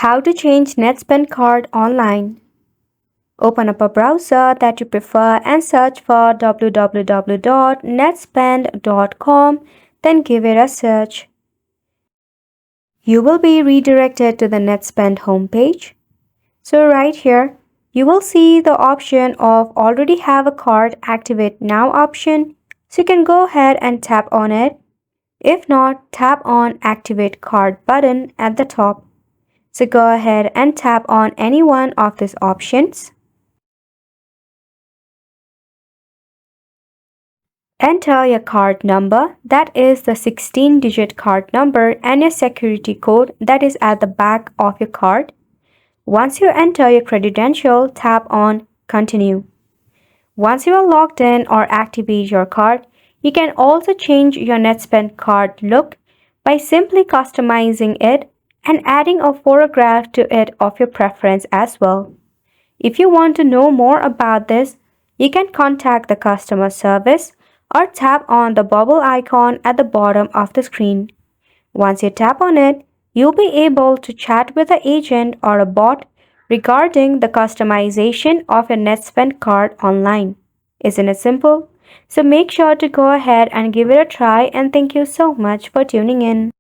How to change Netspend card online. Open up a browser that you prefer and search for www.netspend.com, then give it a search. You will be redirected to the Netspend homepage. So right here, you will see the option of already have a card activate now option. So you can go ahead and tap on it. If not, tap on activate card button at the top. So go ahead and tap on any one of these options. Enter your card number, that is the 16-digit card number, and your security code that is at the back of your card. Once you enter your credential, tap on Continue. Once you are logged in or activate your card, you can also change your Netspend card look by simply customizing it and adding a photograph to it of your preference as well. If you want to know more about this, you can contact the customer service or tap on the bubble icon at the bottom of the screen. Once you tap on it, you'll be able to chat with an agent or a bot regarding the customization of your Netspend card online. Isn't it simple? So make sure to go ahead and give it a try, and thank you so much for tuning in.